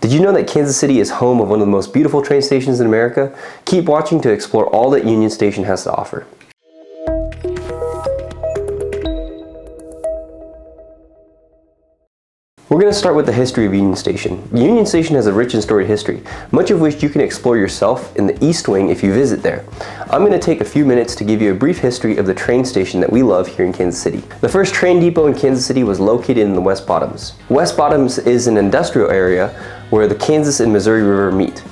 Did you know that Kansas City is home of one of the most beautiful train stations in America? Keep watching to explore all that Union Station has to offer. We're going to start with the history of Union Station. Union Station has a rich and storied history, much of which you can explore yourself in the East Wing if you visit there. I'm going to take a few minutes to give you a brief history of the train station that we love here in Kansas City. The first train depot in Kansas City was located in the West Bottoms. West Bottoms is an industrial area where the Kansas and Missouri River meet.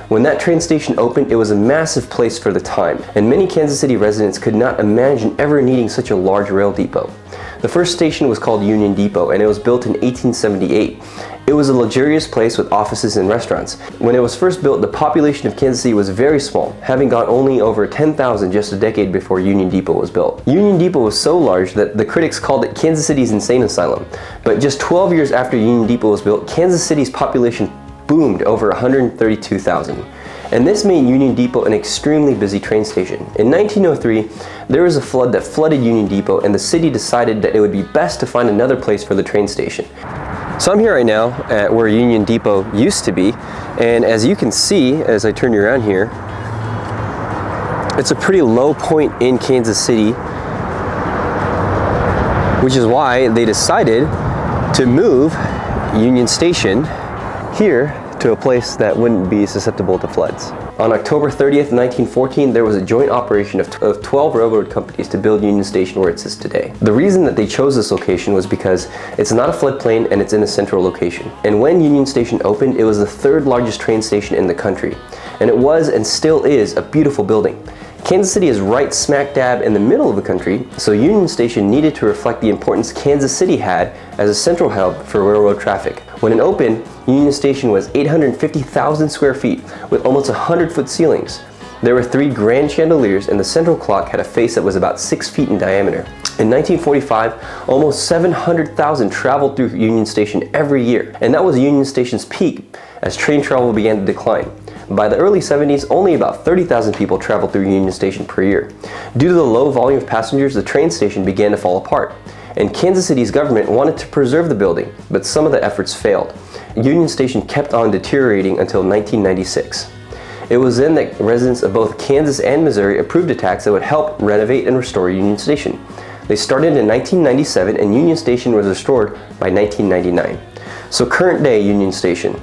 When that train station opened, it was a massive place for the time, and many Kansas City residents could not imagine ever needing such a large rail depot. The first station was called Union Depot, and it was built in 1878. It was a luxurious place with offices and restaurants. When it was first built, the population of Kansas City was very small, having gone only over 10,000 just a decade before Union Depot was built. Union Depot was so large that the critics called it Kansas City's insane asylum. But just 12 years after Union Depot was built, Kansas City's population boomed over 132,000. And this made Union Depot an extremely busy train station. In 1903, there was a flood that flooded Union Depot, and the city decided that it would be best to find another place for the train station. So I'm here right now at where Union Depot used to be, and as you can see, as I turn you around here, it's a pretty low point in Kansas City, which is why they decided to move Union Station here to a place that wouldn't be susceptible to floods. On October 30th, 1914, there was a joint operation of 12 railroad companies to build Union Station where it sits today. The reason that they chose this location was because it's not a floodplain and it's in a central location. And when Union Station opened, it was the third largest train station in the country. And it was and still is a beautiful building. Kansas City is right smack dab in the middle of the country, so Union Station needed to reflect the importance Kansas City had as a central hub for railroad traffic. When it opened, Union Station was 850,000 square feet with almost 100-foot ceilings. There were 3 grand chandeliers, and the central clock had a face that was about 6 feet in diameter. In 1945, almost 700,000 traveled through Union Station every year, and that was Union Station's peak as train travel began to decline. By the early 70s, only about 30,000 people traveled through Union Station per year. Due to the low volume of passengers, the train station began to fall apart, and Kansas City's government wanted to preserve the building, but some of the efforts failed. Union Station kept on deteriorating until 1996. It was then that residents of both Kansas and Missouri approved a tax that would help renovate and restore Union Station. They started in 1997, and Union Station was restored by 1999. So current day Union Station.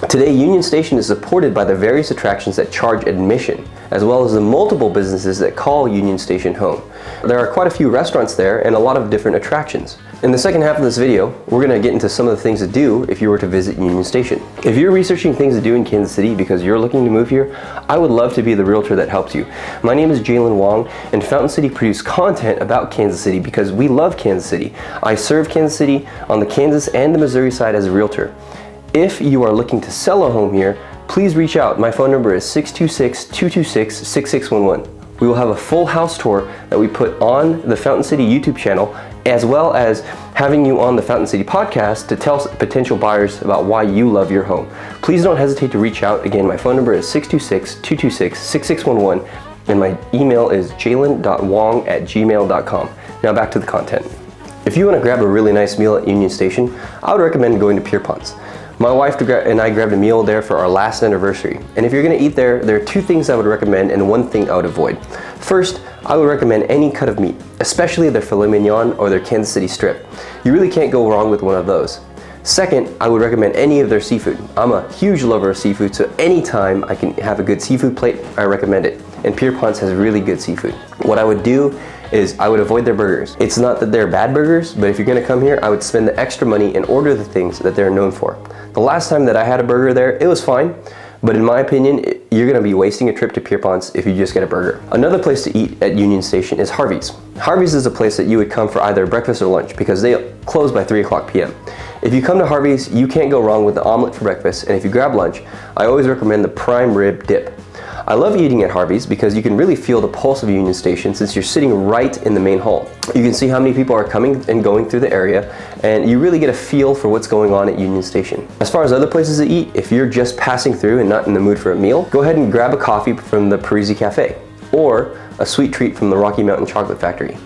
Today, Union Station is supported by the various attractions that charge admission, as well as the multiple businesses that call Union Station home. There are quite a few restaurants there and a lot of different attractions. In the second half of this video, we're going to get into some of the things to do if you were to visit Union Station. If you're researching things to do in Kansas City because you're looking to move here, I would love to be the realtor that helps you. My name is Jaylenn Wong, and Fountain City produce content about Kansas City because we love Kansas City. I serve Kansas City on the Kansas and the Missouri side as a realtor. If you are looking to sell a home here, please reach out. My phone number is 626-226-6611. We will have a full house tour that we put on the Fountain City YouTube channel, as well as having you on the Fountain City podcast to tell potential buyers about why you love your home. Please don't hesitate to reach out. Again, my phone number is 626-226-6611, and my email is jaylenn.wong@gmail.com. Now back to the content. If you want to grab a really nice meal at Union Station, I would recommend going to Pierpont's. My wife and I grabbed a meal there for our last anniversary. And if you're going to eat there, there are 2 things I would recommend and 1 thing I would avoid. First, I would recommend any cut of meat, especially their filet mignon or their Kansas City strip. You really can't go wrong with one of those. Second, I would recommend any of their seafood. I'm a huge lover of seafood, so anytime I can have a good seafood plate, I recommend it. And Pierpont's has really good seafood. What I would do is I would avoid their burgers. It's not that they're bad burgers, but if you're gonna come here, I would spend the extra money and order the things that they're known for. The last time that I had a burger there, it was fine, but in my opinion, you're gonna be wasting a trip to Pierpont's if you just get a burger. Another place to eat at Union Station is Harvey's. Harvey's is a place that you would come for either breakfast or lunch because they close by 3 p.m. If you come to Harvey's, you can't go wrong with the omelet for breakfast, and if you grab lunch, I always recommend the prime rib dip. I love eating at Harvey's because you can really feel the pulse of Union Station since you're sitting right in the main hall. You can see how many people are coming and going through the area, and you really get a feel for what's going on at Union Station. As far as other places to eat, if you're just passing through and not in the mood for a meal, go ahead and grab a coffee from the Parisi Cafe or a sweet treat from the Rocky Mountain Chocolate Factory.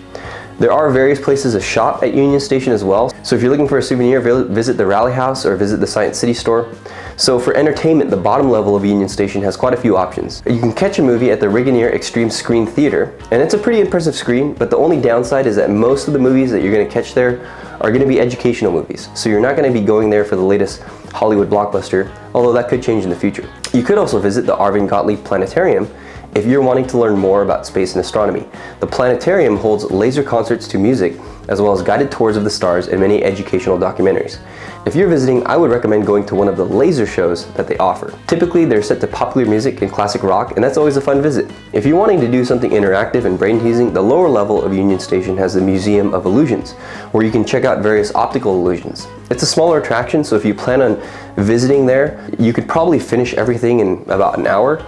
There are various places to shop at Union Station as well. So if you're looking for a souvenir, visit the Rally House or visit the Science City store. So for entertainment, the bottom level of Union Station has quite a few options. You can catch a movie at the Rigonier Extreme Screen Theater, and it's a pretty impressive screen, but the only downside is that most of the movies that you're going to catch there are going to be educational movies. So you're not going to be going there for the latest Hollywood blockbuster, although that could change in the future. You could also visit the Arvin Gottlieb Planetarium if you're wanting to learn more about space and astronomy. The planetarium holds laser concerts to music, as well as guided tours of the stars and many educational documentaries. If you're visiting, I would recommend going to one of the laser shows that they offer. Typically, they're set to popular music and classic rock, and that's always a fun visit. If you're wanting to do something interactive and brain-teasing, the lower level of Union Station has the Museum of Illusions, where you can check out various optical illusions. It's a smaller attraction, so if you plan on visiting there, you could probably finish everything in about an hour.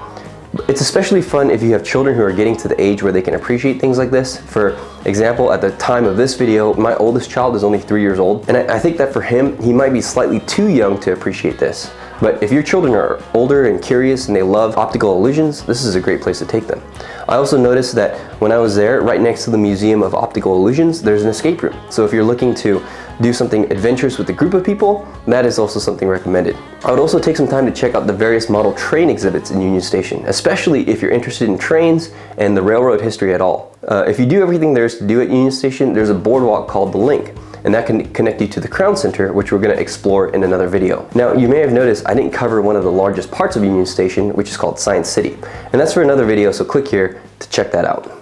It's especially fun if you have children who are getting to the age where they can appreciate things like this. For example, at the time of this video, my oldest child is only 3 years old, and I think that for him, he might be slightly too young to appreciate this. But if your children are older and curious and they love optical illusions, this is a great place to take them. I also noticed that when I was there, right next to the Museum of Optical Illusions, there's an escape room. So if you're looking to do something adventurous with a group of people, that is also something recommended. I would also take some time to check out the various model train exhibits in Union Station, especially if you're interested in trains and the railroad history at all. If you do everything there is to do at Union Station, there's a boardwalk called the Link, and that can connect you to the Crown Center, which we're going to explore in another video. Now, you may have noticed I didn't cover one of the largest parts of Union Station, which is called Science City, and that's for another video, so click here to check that out.